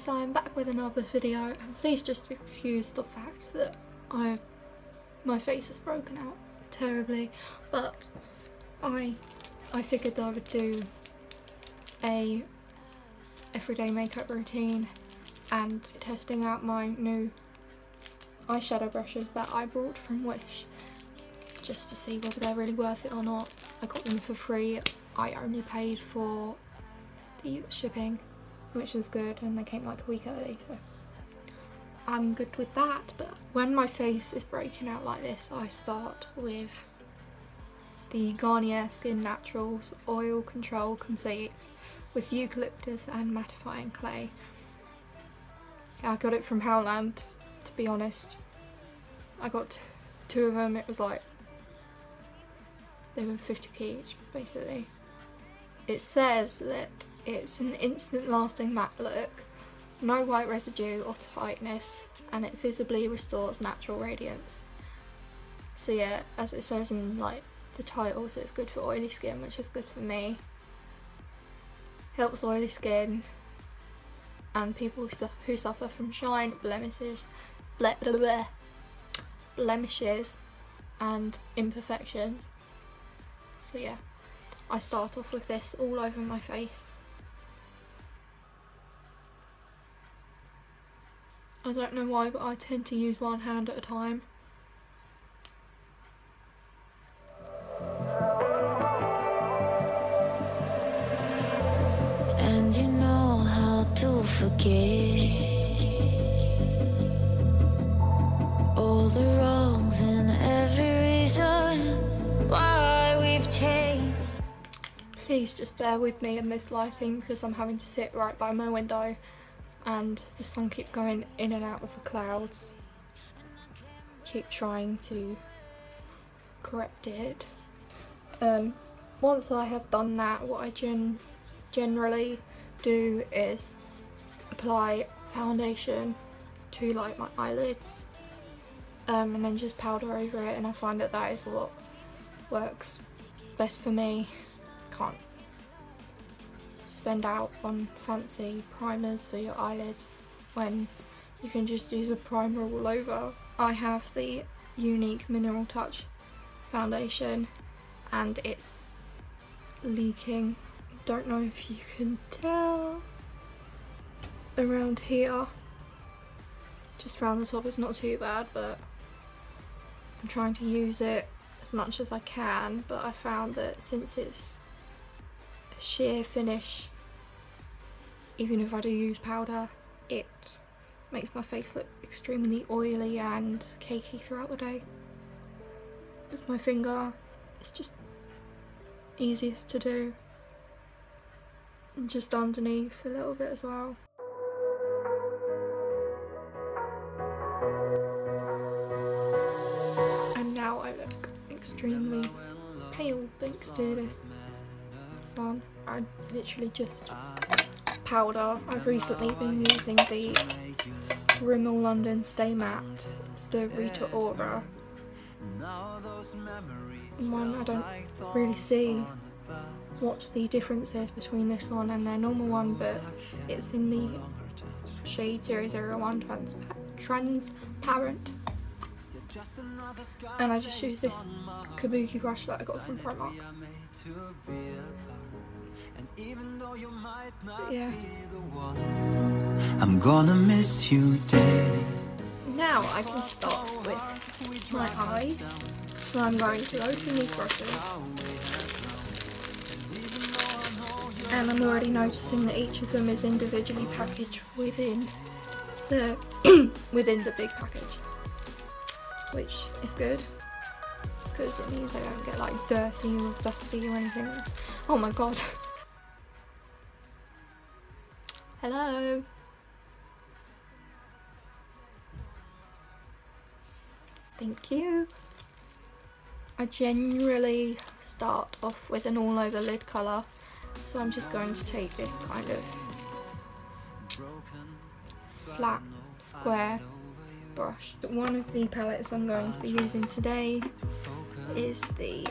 guys, I am back with another video, and please just excuse the fact that my face is broken out terribly, but I figured that I would do a everyday makeup routine and testing out my new eyeshadow brushes that I bought from Wish, just to see whether they're really worth it or not. I got them for free. I only paid for the shipping, which was good, and they came like a week early, so I'm good with that. But when my face is breaking out like this, I start with the Garnier Skin Naturals Oil Control Complete with eucalyptus and mattifying clay. I got it from Howland, to be honest. I got two of them. It was like, they were 50p each, basically. It says that it's an instant lasting matte look, no white residue or tightness, and it visibly restores natural radiance. So yeah, as it says in like the title, so it's good for oily skin, which is good for me. Helps oily skin and people who suffer from shine, blemishes and imperfections. So yeah, I start off with this all over my face. I don't know why, but I tend to use one hand at a time. And you know how to forget all the wrongs and every reason why we've changed. Please just bear with me in this lighting because I'm having to sit right by my window and the sun keeps going in and out of the clouds. Keep trying to correct it. Once I have done that, what I generally do is apply foundation to like my eyelids, and then just powder over it, and I find that that is what works best for me. Can't spend out on fancy primers for your eyelids when you can just use a primer all over. I have the Unique Mineral Touch foundation and it's leaking. Don't know if you can tell around here, just around the top. It's not too bad, but I'm trying to use it as much as I can, but I found that since it's sheer finish, even if I do use powder, it makes my face look extremely oily and cakey throughout the day. With my finger, it's just easiest to do, and just underneath a little bit as well. And now I look extremely pale thanks to this sun. I literally just powder. I've recently been using the Rimmel London Stay Matte. It's the Rita Ora one. I don't really see what the difference is between this one and their normal one, but it's in the shade 001 transparent. And I just use this kabuki brush that I got from Primark. But yeah. I'm gonna miss you daily. Now I can start with my eyes. So I'm going to open these brushes. And I'm already noticing that each of them is individually packaged within the within the big package, which is good because it means they don't get like dirty or dusty or anything. Oh my god. Hello. Thank you. I generally start off with an all over lid colour, so I'm just going to take this kind of flat square brush. One of the palettes I'm going to be using today is the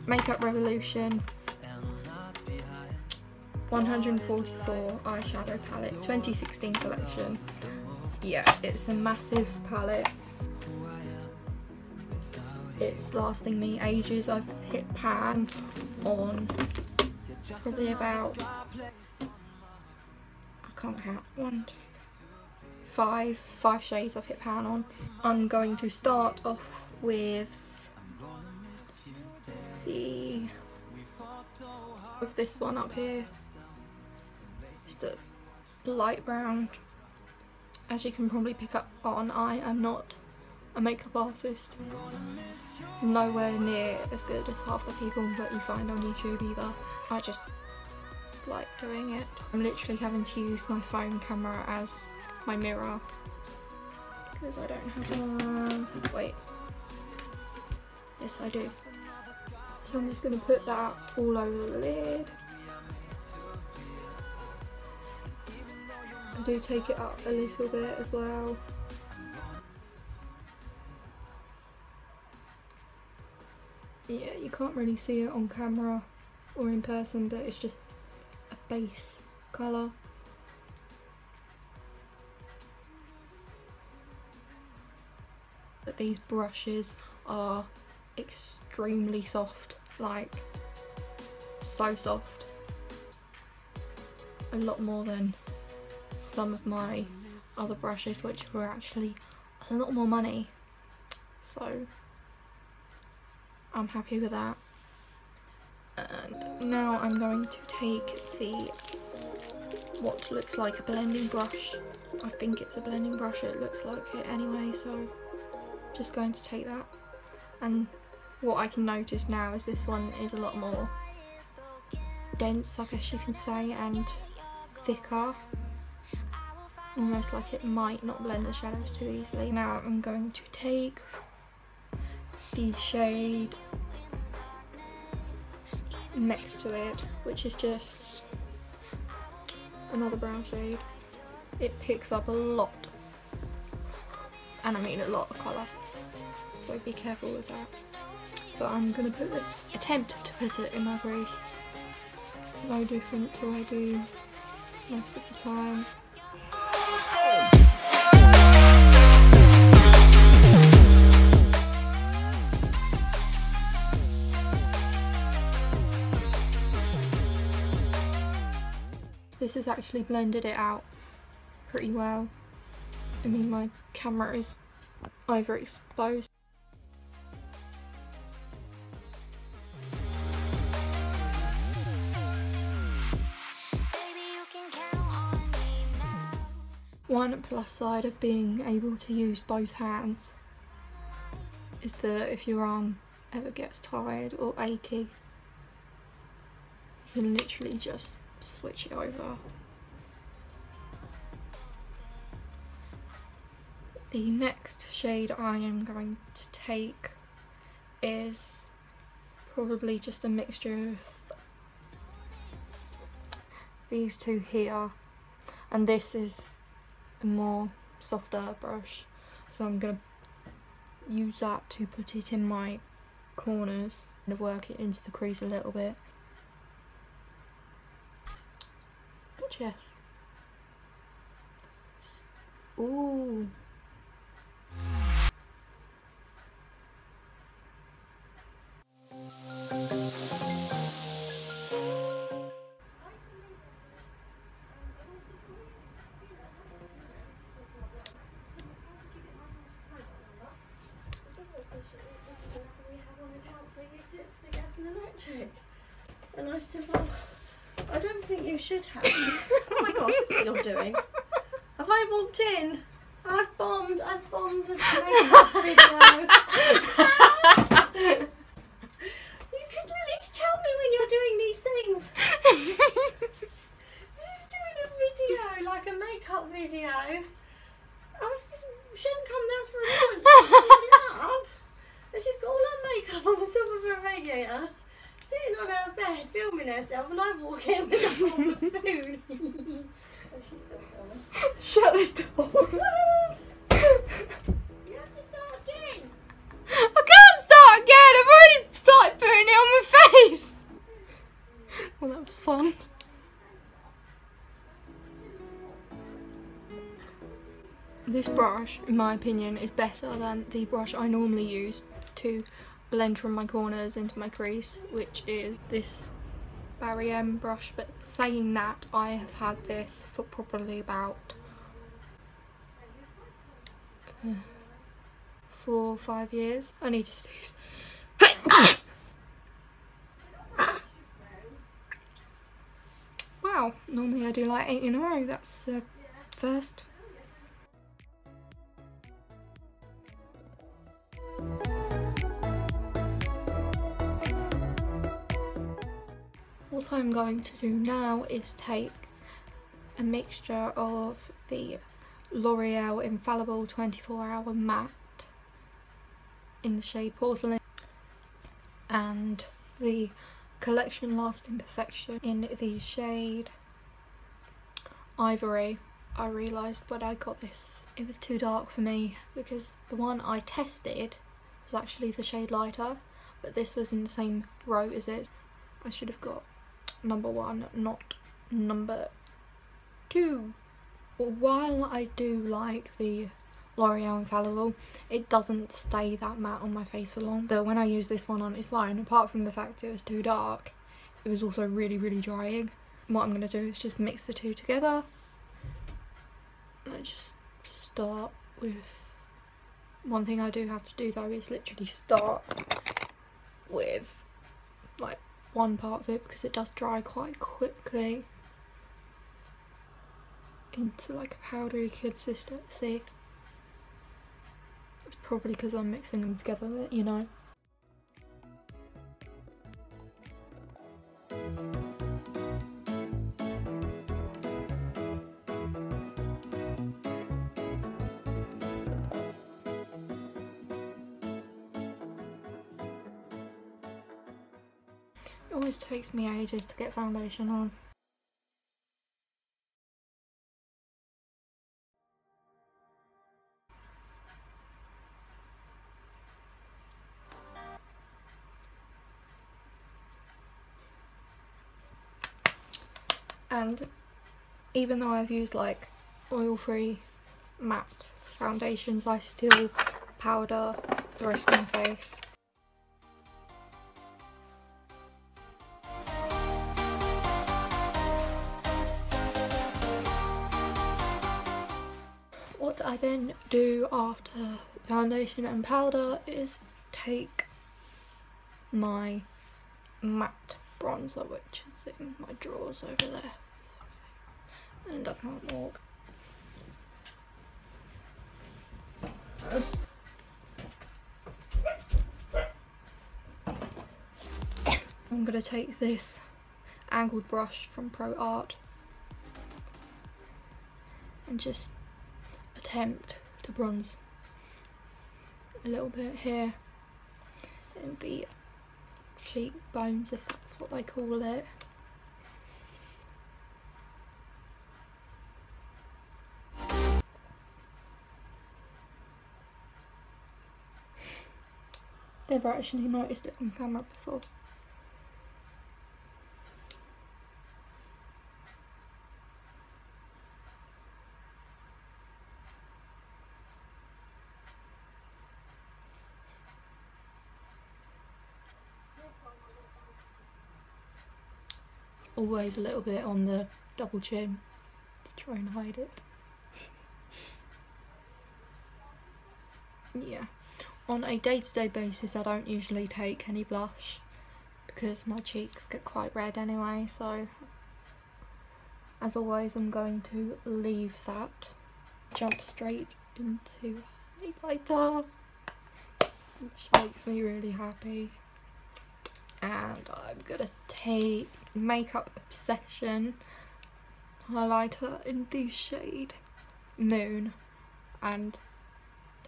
Makeup Revolution 144 eyeshadow palette, 2016 collection. Yeah, it's a massive palette. It's lasting me ages. I've hit pan on probably about, I can't count, 1, 2, 5 shades I've hit pan on. I'm going to start off with this one up here. It's the light brown. As you can probably pick up on, I am not a makeup artist. Nowhere near as good as half the people that you find on YouTube either. I just like doing it. I'm literally having to use my phone camera as my mirror because I don't have one. Wait. Yes, I do. So I'm just going to put that all over the lid. I do take it up a little bit as well. Yeah, you can't really see it on camera or in person, but it's just a base colour. But these brushes are extremely soft, like so soft. A lot more than some of my other brushes, which were actually a lot more money. So I'm happy with that. And now I'm going to take what looks like a blending brush. I think it's a blending brush, it looks like it anyway, so just going to take that. And what I can notice now is this one is a lot more dense, I guess you can say, and thicker. Almost like it might not blend the shadows too easily. Now I'm going to take the shade next to it, which is just another brown shade. It picks up a lot, and I mean a lot of colour, so be careful with that. But I'm going to attempt to put it in my crease. No different to what I do most of the time. This has actually blended it out pretty well. I mean, my camera is overexposed. One plus side of being able to use both hands is that if your arm ever gets tired or achy, you can literally just switch it over. The next shade I am going to take is probably just a mixture of these two here, and this is a more softer brush, so I'm going to use that to put it in my corners and work it into the crease a little bit. Yes. Ooh. And I said, well, I don't think you should have. Oh my gosh, what you're doing. Have I walked in? I've bombed a makeup video. You could at least tell me when you're doing these things. Who's doing a video, like a makeup video? She hadn't come down for a month. She's up. And she's got all her makeup on the top of her radiator, sitting on her bed, filming herself, and I walk in with a bowl of food. And she's still filming. Shut the door. You have to start again. I can't start again. I've already started putting it on my face. Well, that was fun. This brush, in my opinion, is better than the brush I normally use to blend from my corners into my crease, which is this Barry M brush. But saying that, I have had this for probably about 4 or 5 years. I need to sneeze. Wow, normally I do like 8 in a row. That's the first. What I'm going to do now is take a mixture of the L'Oreal Infallible 24-Hour Matte in the shade Porcelain and the Collection Lasting Perfection in the shade Ivory. I realised when I got this it was too dark for me because the one I tested was actually the shade lighter, but this was in the same row as it. I should have got number 1, not number 2. While I do like the L'Oreal Infallible, it doesn't stay that matte on my face for long. But when I use this one on its own, apart from the fact it was too dark, it was also really drying. What I'm going to do is just mix the two together. I just start with, one thing I do have to do though is literally start with like one part of it because it does dry quite quickly into like a powdery consistency. It's probably because I'm mixing them together, you know. It always takes me ages to get foundation on. And even though I've used like oil-free matte foundations, I still powder the rest of my face. What I then do after foundation and powder is take my matte bronzer, which is in my drawers over there, and I can't walk. I'm going to take this angled brush from Pro Art and just attempt to bronze a little bit here in the cheekbones, if that's what they call it. Never actually noticed it on camera before. Always a little bit on the double chin to try and hide it. Yeah. On a day-to-day basis I don't usually take any blush because my cheeks get quite red anyway, so as always I'm going to leave that. Jump straight into highlighter, which makes me really happy. And I'm gonna take Makeup Obsession highlighter in the shade Moon, and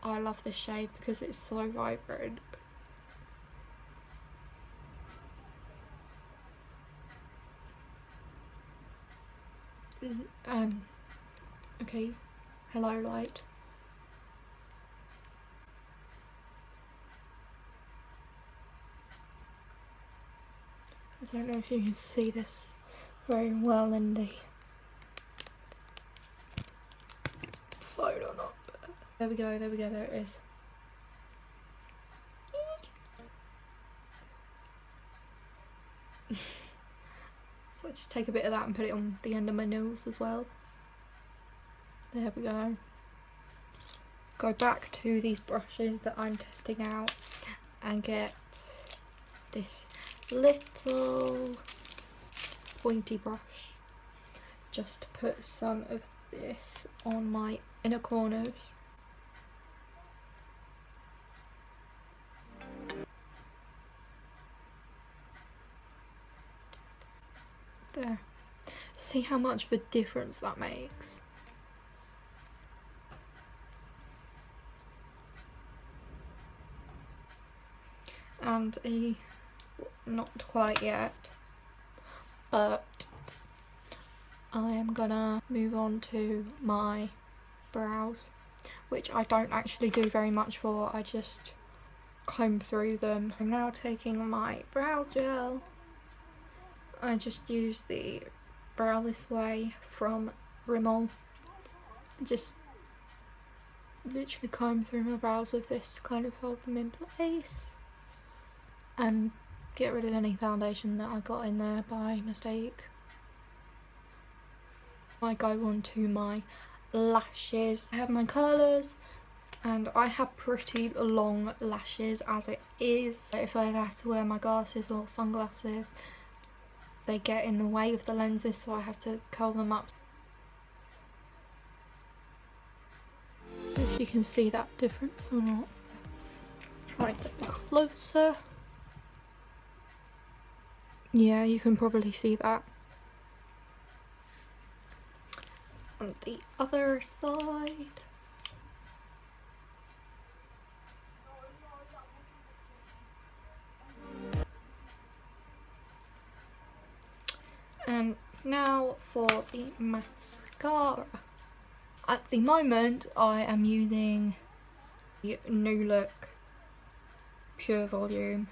I love this shade because it's so vibrant. Okay, hello light. I don't know if you can see this very well in the phone or not, but There we go, there we go, there it is. So I just take a bit of that and put it on the end of my nose as well. There we go. Go back to these brushes that I'm testing out and get this little pointy brush just to put some of this on my inner corners. There. See how much of a difference that makes. And not quite yet, but I am gonna move on to my brows, which I don't actually do very much for, I just comb through them. I'm now taking my brow gel. I just use the Brow This Way from Rimmel. Just literally comb through my brows with this to kind of hold them in place and get rid of any foundation that I got in there by mistake. I go on to my lashes. I have my curlers and I have pretty long lashes as it is. If I have to wear my glasses or sunglasses, they get in the way of the lenses, so I have to curl them up. If you can see that difference or not. Try to get closer. Yeah, you can probably see that. On the other side. And now for the mascara. At the moment I am using the New Look Pure Volume,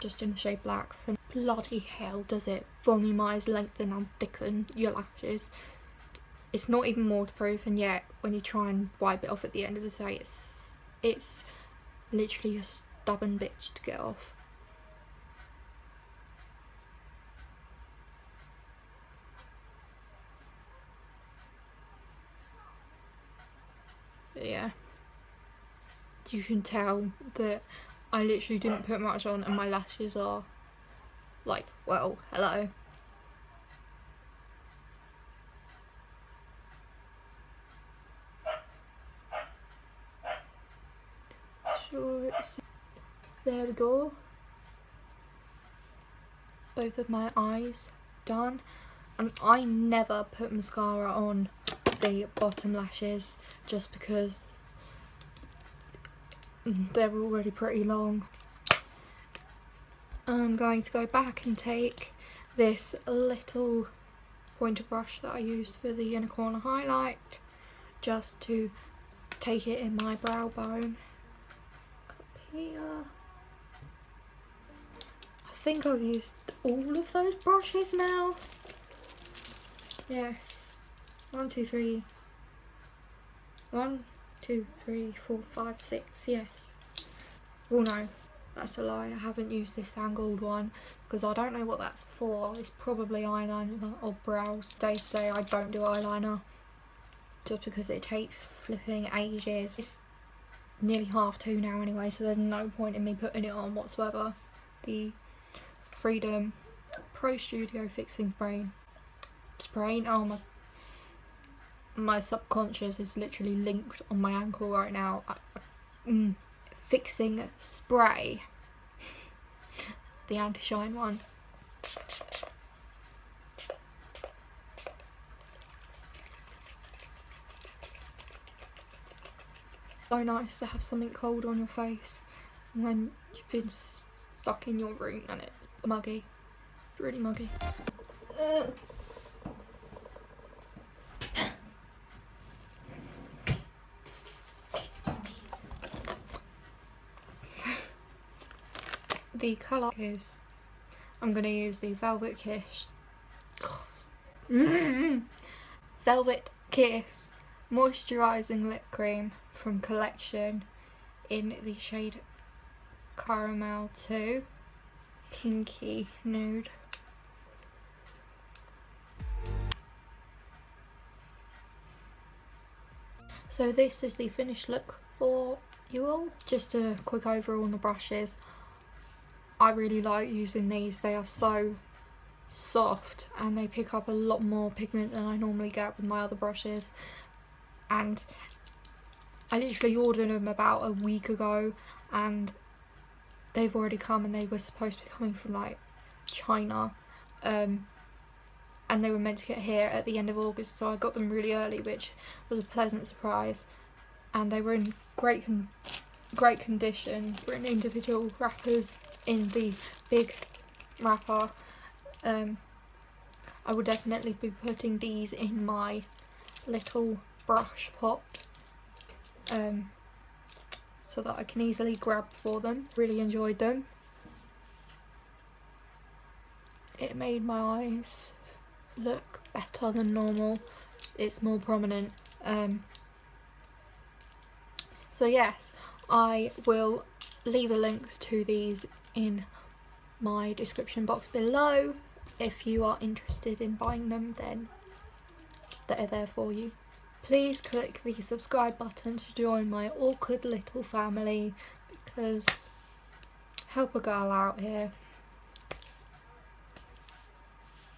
just in the shade black. For bloody hell does it volumise, lengthen and thicken your lashes. It's not even waterproof, and yet when you try and wipe it off at the end of the day, it's literally a stubborn bitch to get off. But yeah, you can tell that I literally didn't put much on and my lashes are like, well, hello. Sure, there we go. Both of my eyes done, and I never put mascara on the bottom lashes just because they're already pretty long. I'm going to go back and take this little pointer brush that I used for the inner corner highlight just to take it in my brow bone up here. I think I've used all of those brushes now. Yes. 1, 2, 3. 1, 2, 3, 4, 5, 6. Yes. Well, no, that's a lie. I haven't used this angled one because I don't know what that's for. It's probably eyeliner or brows. They say I don't do eyeliner just because it takes flipping ages. It's nearly 2:30 now anyway, so there's no point in me putting it on whatsoever. The Freedom Pro Studio Fixing Spray. Oh my subconscious is literally linked on my ankle right now. Fixing spray. The anti-shine one. So nice to have something cold on your face when you've been stuck in your room and it's muggy. It's really muggy. The colour is, I'm going to use the Velvet Kiss moisturising lip cream from Collection in the shade Caramel 2 Pinky Nude. So this is the finished look for you all. Just a quick overall on the brushes. I really like using these. They are so soft and they pick up a lot more pigment than I normally get with my other brushes. And I literally ordered them about a week ago and they've already come, and they were supposed to be coming from like China. And they were meant to get here at the end of August, so I got them really early, which was a pleasant surprise. And they were in great condition. Were in individual wrappers in the big wrapper. I will definitely be putting these in my little brush pot, so that I can easily grab for them. Really enjoyed them. It made my eyes look better than normal. It's more prominent. So yes, I will leave a link to these in my description box below. If you are interested in buying them, then they're there for you. Please click the subscribe button to join my awkward little family, because help a girl out here.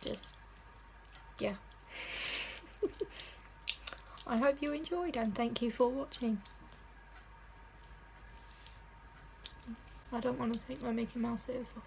Just, yeah. I hope you enjoyed, and thank you for watching. I don't want to take my Mickey Mouse ears off.